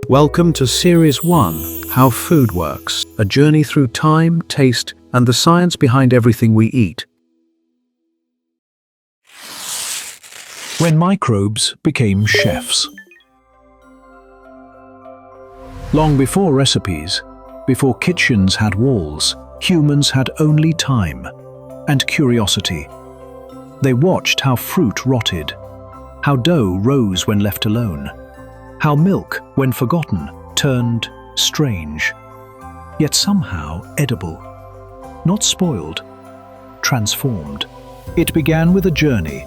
Welcome to Series 1, How Food Works, a journey through time, taste, and the science behind everything we eat. When microbes became chefs. Long before recipes, before kitchens had walls, humans had only time and curiosity. They watched how fruit rotted, how dough rose when left alone, how milk, when forgotten, turned strange, yet somehow edible, not spoiled, transformed. It began with a journey,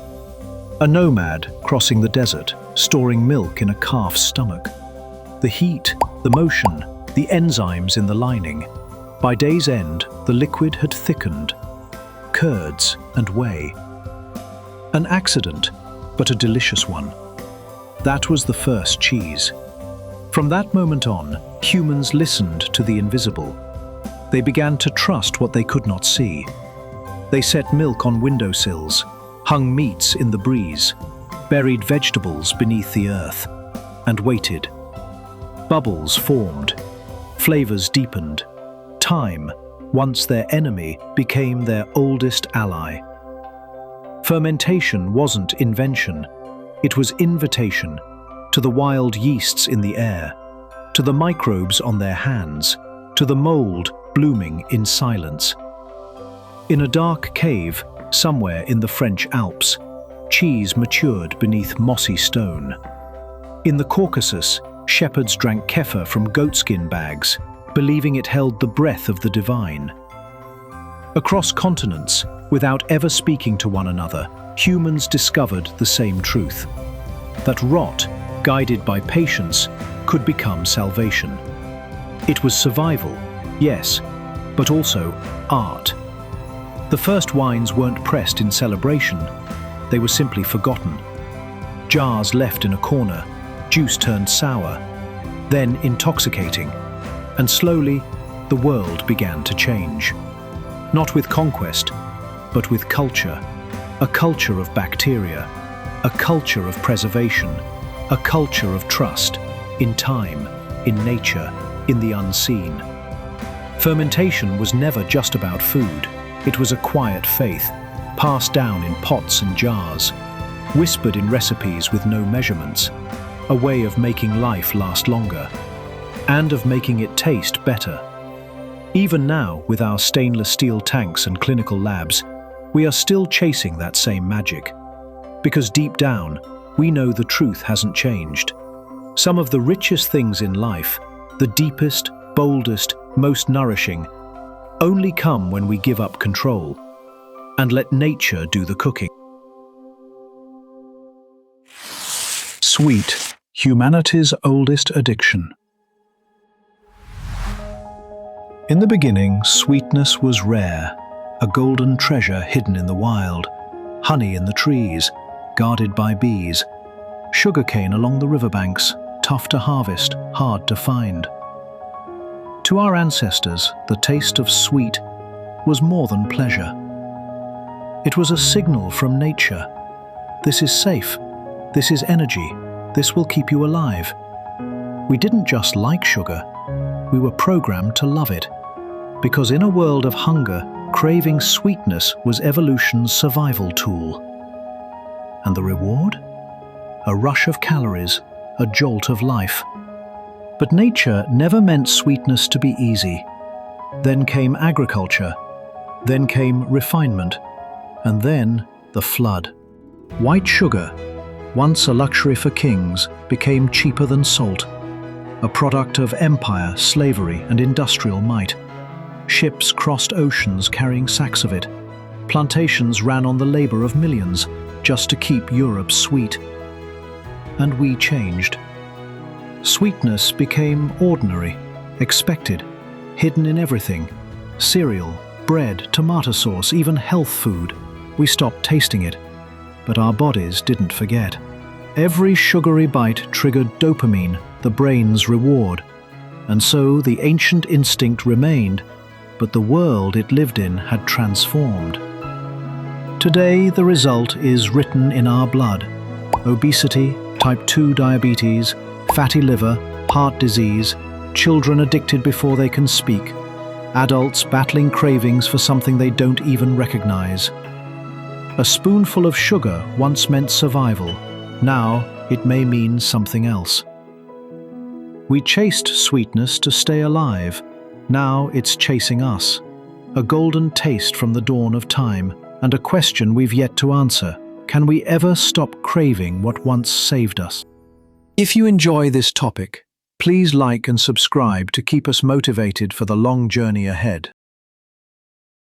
a nomad crossing the desert, storing milk in a calf's stomach. The heat, the motion, the enzymes in the lining. By day's end, the liquid had thickened, curds and whey. An accident, but a delicious one. That was the first cheese. From that moment on, humans listened to the invisible. They began to trust what they could not see. They set milk on windowsills, hung meats in the breeze, buried vegetables beneath the earth, and waited. Bubbles formed, flavors deepened. Time, once their enemy, became their oldest ally. Fermentation wasn't invention. It was invitation to the wild yeasts in the air, to the microbes on their hands, to the mold blooming in silence. In a dark cave, somewhere in the French Alps, cheese matured beneath mossy stone. In the Caucasus, shepherds drank kefir from goatskin bags, believing it held the breath of the divine. Across continents, without ever speaking to one another, humans discovered the same truth: that rot, guided by patience, could become salvation. It was survival, yes, but also art. The first wines weren't pressed in celebration, they were simply forgotten. Jars left in a corner, juice turned sour, then intoxicating, and slowly the world began to change. Not with conquest, but with culture. A culture of bacteria, a culture of preservation, a culture of trust, in time, in nature, in the unseen. Fermentation was never just about food. It was a quiet faith, passed down in pots and jars, whispered in recipes with no measurements, a way of making life last longer, and of making it taste better. Even now, with our stainless steel tanks and clinical labs, we are still chasing that same magic. Because deep down, we know the truth hasn't changed. Some of the richest things in life, the deepest, boldest, most nourishing, only come when we give up control and let nature do the cooking. Sweet, humanity's oldest addiction. In the beginning, sweetness was rare, a golden treasure hidden in the wild, honey in the trees, guarded by bees, sugarcane along the riverbanks, tough to harvest, hard to find. To our ancestors, the taste of sweet was more than pleasure. It was a signal from nature. This is safe, this is energy, this will keep you alive. We didn't just like sugar, we were programmed to love it. Because in a world of hunger, craving sweetness was evolution's survival tool. And the reward? A rush of calories, a jolt of life. But nature never meant sweetness to be easy. Then came agriculture, then came refinement, and then the flood. White sugar, once a luxury for kings, became cheaper than salt, a product of empire, slavery, and industrial might. Ships crossed oceans carrying sacks of it. Plantations ran on the labor of millions just to keep Europe sweet. And we changed. Sweetness became ordinary, expected, hidden in everything. Cereal, bread, tomato sauce, even health food. We stopped tasting it, but our bodies didn't forget. Every sugary bite triggered dopamine, the brain's reward. And so the ancient instinct remained, but the world it lived in had transformed. Today, the result is written in our blood. Obesity, type 2 diabetes, fatty liver, heart disease, children addicted before they can speak, adults battling cravings for something they don't even recognize. A spoonful of sugar once meant survival. Now it may mean something else. We chased sweetness to stay alive. Now it's chasing us. A golden taste from the dawn of time, and a question we've yet to answer. Can we ever stop craving what once saved us? If you enjoy this topic, please like and subscribe to keep us motivated for the long journey ahead.